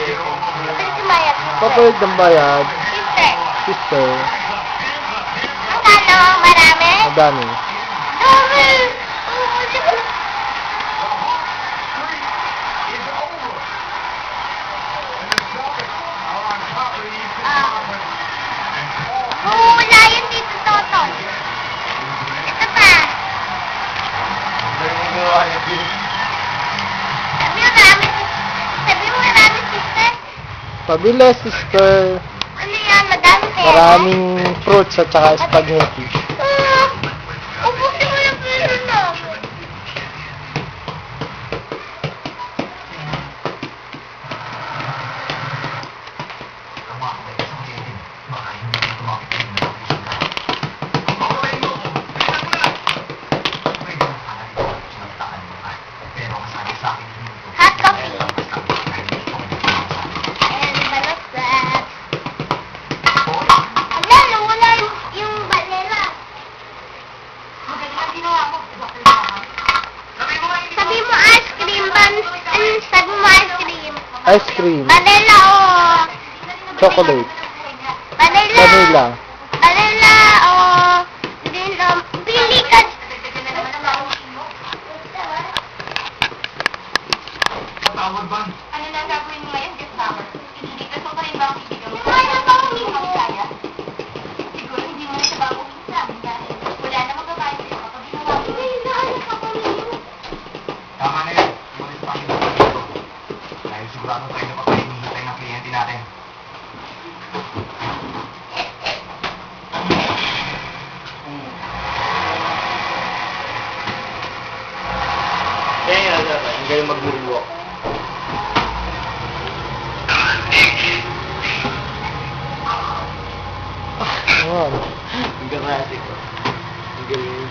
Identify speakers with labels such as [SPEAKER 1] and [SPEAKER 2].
[SPEAKER 1] Papalit yung bayad.
[SPEAKER 2] Papalit ng bayad.
[SPEAKER 1] Sister.
[SPEAKER 2] Sister.
[SPEAKER 1] Magkano? Marami?
[SPEAKER 2] Madami.
[SPEAKER 1] Dami! Wala yun dito, Totoy. Ito pa. Sabi mo marami, sister.
[SPEAKER 2] Pabili, sister.
[SPEAKER 1] Ano yan? Madami pera?
[SPEAKER 2] Maraming fruits at saka spaghetti.
[SPEAKER 1] Ubusin mo yung pera namin. Hot coffee. And balot. Wala, nawala yung vanilla. Sabi mo ice cream, sabi mo ice cream.
[SPEAKER 2] Ice cream.
[SPEAKER 1] Vanilla o...
[SPEAKER 2] Chocolate.
[SPEAKER 1] Vanilla.
[SPEAKER 2] Vanilla.
[SPEAKER 1] Vanilla o... Pili ka. Ano na gagawin mo ngayon? Guest summer. Hindi ka pa rin ba ang ibigay mo? Kaya ba ang kaya? Siguro hindi mo na siya bagong exam. Dahil wala na magbabayad sa'yo kapag ginawa mo. Hindi na, anak ako ninyo.
[SPEAKER 3] Tama na yun. Umalis pa kayo dito. Dahil sigurado tayo na papahihintay ng kliyente natin.
[SPEAKER 2] Ang galing mag-moonwalk. Ang galing. Ang galing.